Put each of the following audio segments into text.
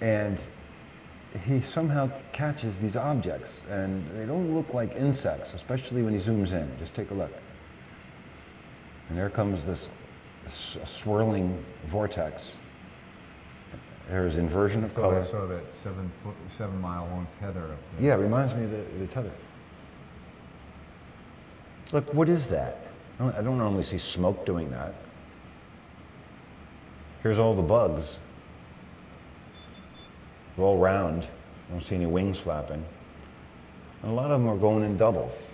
And he somehow catches these objects, and they don't look like insects, especially when he zooms in. Just take a look. And there comes this swirling vortex. There's inversion of color. I saw that 7 mile long tether up there. Yeah, it reminds me of the tether. Look, what is that? I don't normally see smoke doing that. Here's all the bugs. They're all round. I don't see any wings flapping. And a lot of them are going in doubles.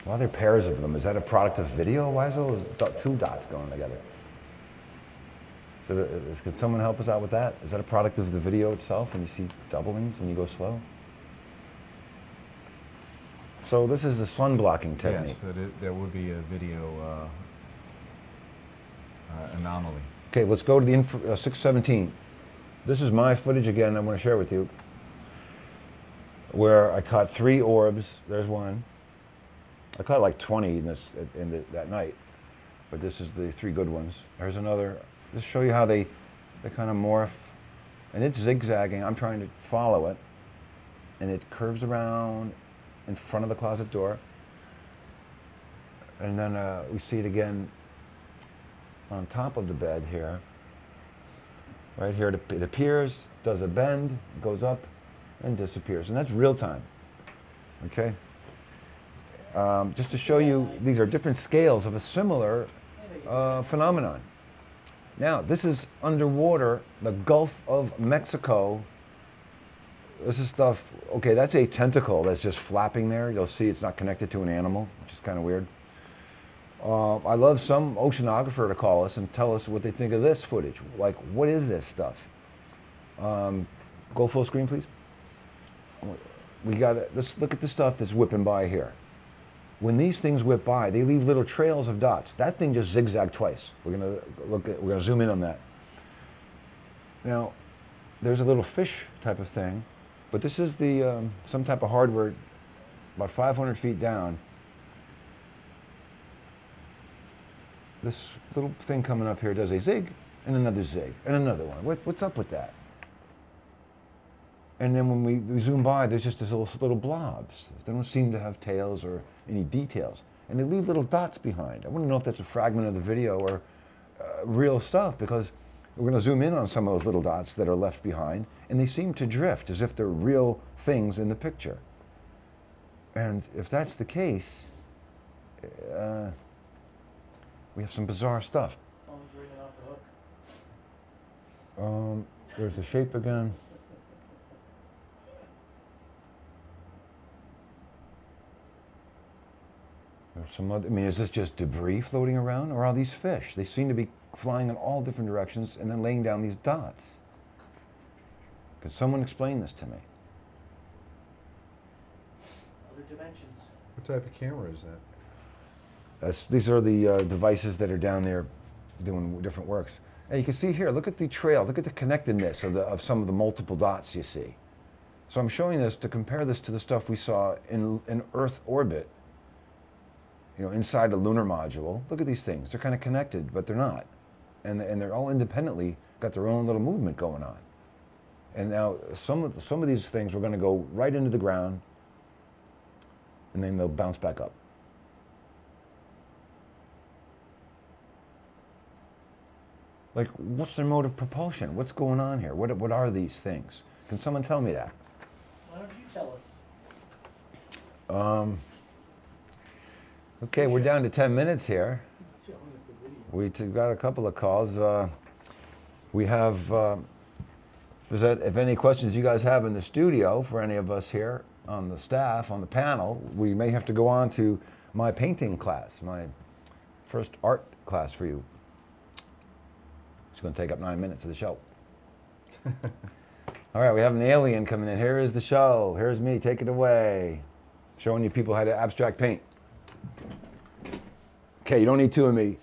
Why are there pairs of them? Is that a product of video? Why is those two dots going together? So can someone help us out with that? Is that a product of the video itself when you see doublings when you go slow? So this is the sun blocking technique. Yes, there would be a video anomaly. Okay, let's go to the 617. This is my footage again I want to share with you, where I caught 3 orbs. There's one. I caught like 20 that night, but this is the 3 good ones. There's another. Just show you how they kind of morph, and it's zigzagging. I'm trying to follow it, and it curves around in front of the closet door, and then we see it again on top of the bed here. Right here, it appears, does a bend, goes up, and disappears, and that's real time. Okay. Just to show you, these are different scales of a similar phenomenon. Now, this is underwater, the Gulf of Mexico. This is stuff, okay, that's a tentacle that's just flapping there. You'll see it's not connected to an animal, which is kind of weird. I love some oceanographer to call us and tell us what they think of this footage. Like, what is this stuff? Go full screen, please. Let's look at the stuff that's whipping by here. When these things whip by, they leave little trails of dots. That thing just zigzagged twice. We're gonna zoom in on that. Now, there's a little fish type of thing, but this is the some type of hardware about 500 feet down. This little thing coming up here does a zig, and another zig, and another one. What's up with that? And then when we zoom by, there's just these little blobs. They don't seem to have tails or any details. And they leave little dots behind. I want to know if that's a fragment of the video or real stuff, because we're going to zoom in on some of those little dots that are left behind, and they seem to drift as if they're real things in the picture. And if that's the case, we have some bizarre stuff. There's the shape again. There's some other, I mean, is this just debris floating around, or are these fish? They seem to be flying in all different directions and then laying down these dots. Could someone explain this to me? Other dimensions. What type of camera is that? These are the devices that are down there doing different works. And you can see here, look at the trail, look at the connectedness of some of the multiple dots you see. So I'm showing this to compare this to the stuff we saw in Earth orbit, you know, inside a lunar module. Look at these things. They're kind of connected, but they're not. And they're all independently got their own little movement going on. And now some of these things we're going to go right into the ground, and then they'll bounce back up. Like, what's their mode of propulsion? What's going on here? What are these things? Can someone tell me that? Why don't you tell us? Okay, we're down to 10 minutes here. We got a couple of calls. We have, if any questions you guys have in the studio for any of us here on the staff, on the panel, we may have to go on to my painting class, my first art class for you. It's going to take up 9 minutes of the show. All right, we have an alien coming in. Here is the show. Here's me. Take it away. Showing you people how to abstract paint. Okay, you don't need two of me.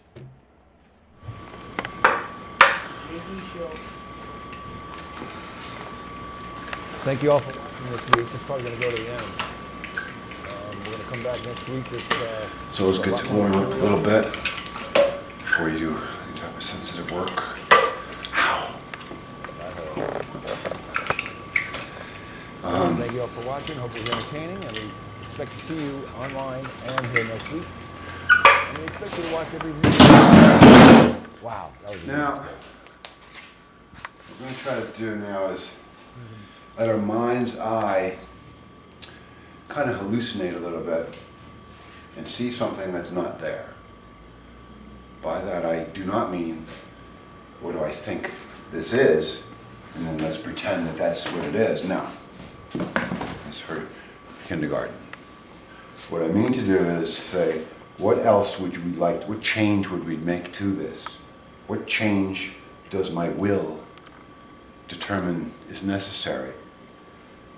Thank you all for watching this week. It's probably going to go to the end. We're going to come back next week. It's always good to warm up a little bit before you do any type of sensitive work. Ow. Thank you all for watching. Hope it was entertaining, and we expect to see you online and here next week. And we expect you to watch every video. Wow, that was Now, what we're going to try to do now is let our mind's eye kind of hallucinate a little bit and see something that's not there. By that I do not mean, what do I think this is, and then let's pretend that that's what it is. No. That's for kindergarten. What I mean to do is say, what else would we like, what change would we make to this? What change does my will determine is necessary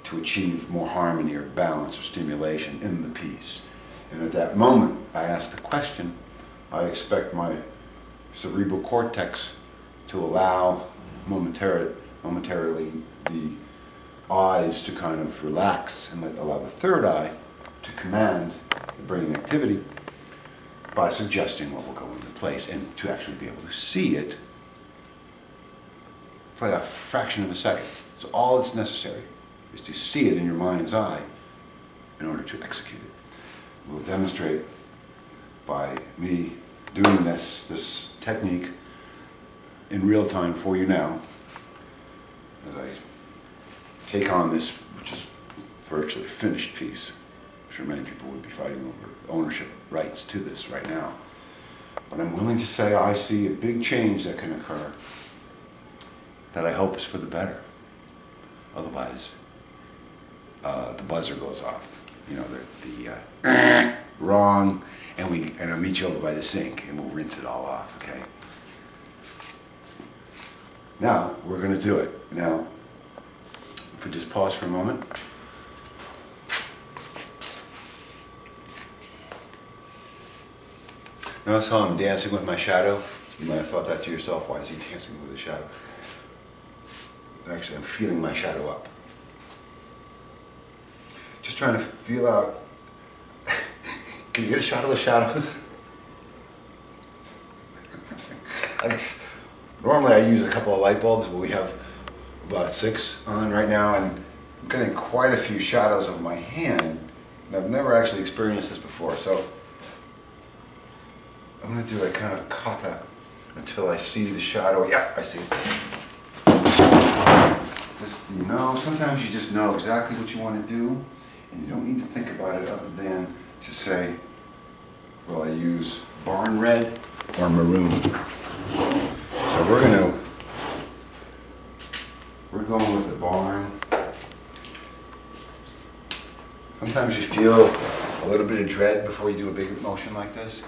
to achieve more harmony or balance or stimulation in the piece? And at that moment, I ask the question, I expect my cerebral cortex to allow momentarily the eyes to kind of relax and allow the third eye to command the brain activity by suggesting what will go into place, and to actually be able to see it for a fraction of a second. So all that's necessary is to see it in your mind's eye in order to execute it. We'll demonstrate by me doing this technique in real time for you now as I take on this, which is virtually a finished piece. I'm sure many people would be fighting over ownership rights to this right now. But I'm willing to say I see a big change that can occur that I hope is for the better. Otherwise, the buzzer goes off. You know, the wrong, and I'll meet you over by the sink, and we'll rinse it all off, okay? Now, we're going to do it. Now, if we just pause for a moment. Notice how I'm dancing with my shadow? You might have thought that to yourself. Why is he dancing with his shadow? Actually, I'm feeling my shadow up. Just trying to feel out. Can you get a shot of the shadows? I guess normally I use a couple of light bulbs, but we have about 6 on right now, and I'm getting quite a few shadows of my hand. And I've never actually experienced this before, so I'm going to do a kind of kata until I see the shadow. Yeah, I see it. Just, you know, sometimes you just know exactly what you want to do, and you don't need to think about it other than to say, will I use barn red or maroon? So we're going with the barn. Sometimes you feel a little bit of dread before you do a big motion like this.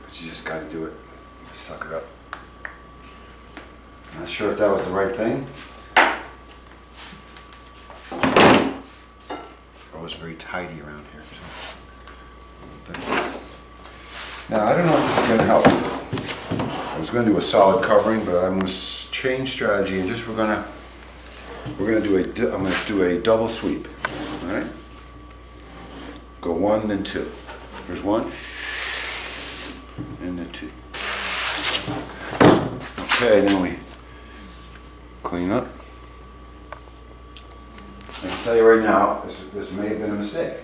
But you just got to do it. Suck it up. Not sure if that was the right thing. It was very tidy around here. So. Now, I don't know if this is going to help. I was going to do a solid covering, but I'm going to change strategy and just I'm going to do a double sweep. All right? Go 1, then 2. There's 1, and then 2. Okay, then we clean up. I can tell you right now, this may have been a mistake.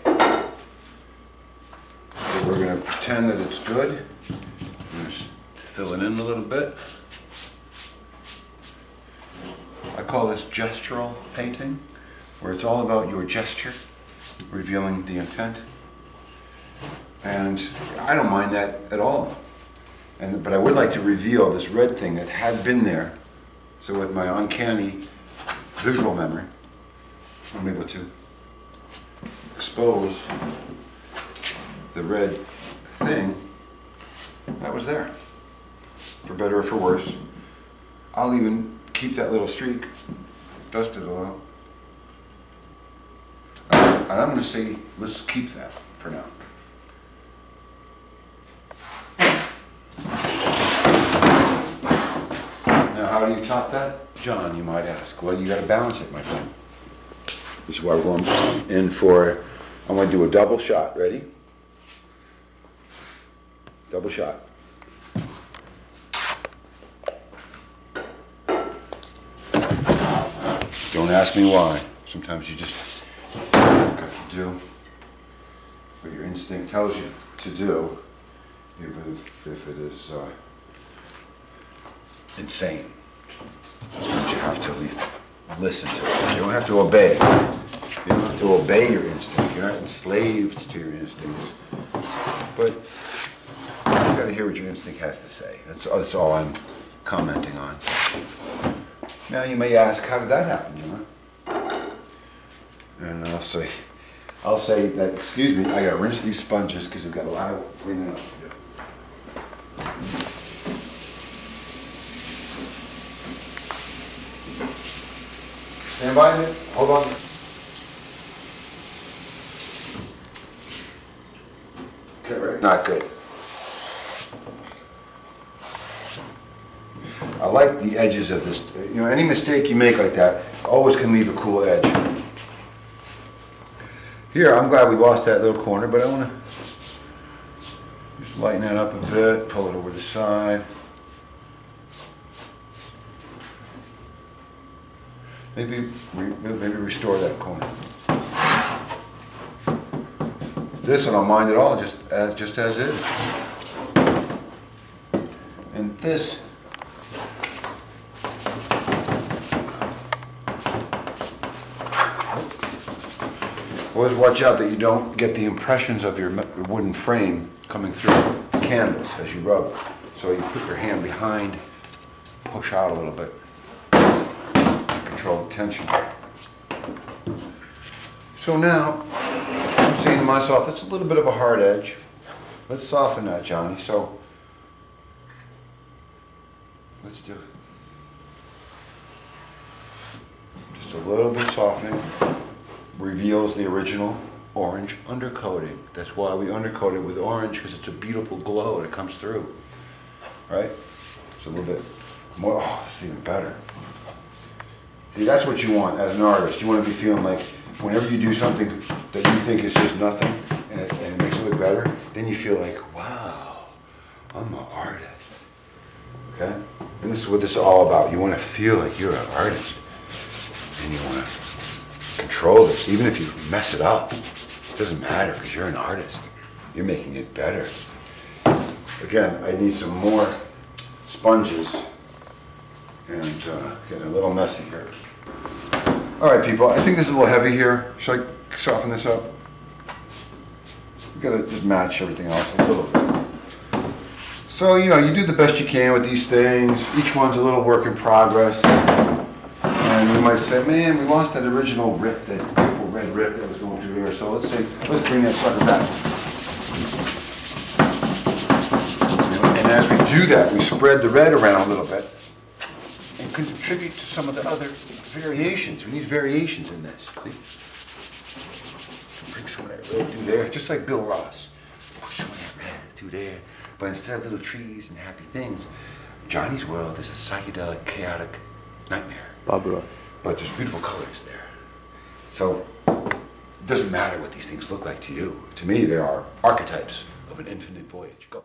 So we're going to pretend that it's good. I'm going to fill it in a little bit. I call this gestural painting, where it's all about your gesture, revealing the intent. And I don't mind that at all. But I would like to reveal this red thing that had been there. So with my uncanny visual memory, I'm able to expose the red thing that was there. For better or for worse. I'll even keep that little streak, dust it a little. And I'm going to say, let's keep that for now. Now, how do you top that? John, you might ask. Well, you got to balance it, my friend. This is why we're going in for, I'm going to do a double shot. Ready? Double shot. Don't ask me why. Sometimes you just have to do what your instinct tells you to do, even if it is insane. Sometimes you have to at least listen to it. You don't have to obey it. You don't have to obey your instinct. You're not enslaved to your instincts. But you gotta hear what your instinct has to say. That's all I'm commenting on. Now you may ask, how did that happen, John? And I'll say that, excuse me, I gotta rinse these sponges because I've got a lot of cleaning up to do. Stand by a minute, hold on. Okay, ready? Not good. I like the edges of this. You know, any mistake you make like that always can leave a cool edge. Here, I'm glad we lost that little corner, but I want to just lighten that up a bit, pull it over the side. Maybe restore that corner. This, I don't mind at all, just as is. And this, always watch out that you don't get the impressions of your wooden frame coming through the canvas as you rub. So you put your hand behind, push out a little bit, control the tension. So now, I'm saying to myself, that's a little bit of a hard edge. Let's soften that, Johnny. So, let's do it. Just a little bit softening. Reveals the original orange undercoating. That's why we undercoat it with orange, because it's a beautiful glow that comes through. Right? It's a little bit more, oh, it's even better. See, that's what you want as an artist. You want to be feeling like whenever you do something that you think is just nothing and it makes it look better, then you feel like, wow, I'm an artist. Okay? And this is what this is all about. You want to feel like you're an artist. And you want to control this. Even if you mess it up, it doesn't matter because you're an artist. You're making it better. Again, I need some more sponges and getting a little messy here. All right, people, I think this is a little heavy here. Should I soften this up? We've got to just match everything else a little bit. So, you know, you do the best you can with these things. Each one's a little work in progress. And you might say, man, we lost that original rip, that beautiful red rip that was going through here. So let's bring that sucker back. And as we do that, we spread the red around a little bit and contribute to some of the other variations. We need variations in this. See? Bring some of that red through there, just like Bill Ross. Push some of that red through there. But instead of little trees and happy things, Johnny's world is a psychedelic, chaotic nightmare. Bob Ross. But there's beautiful colors there. So it doesn't matter what these things look like to you. To me, they are archetypes of an infinite voyage. Go.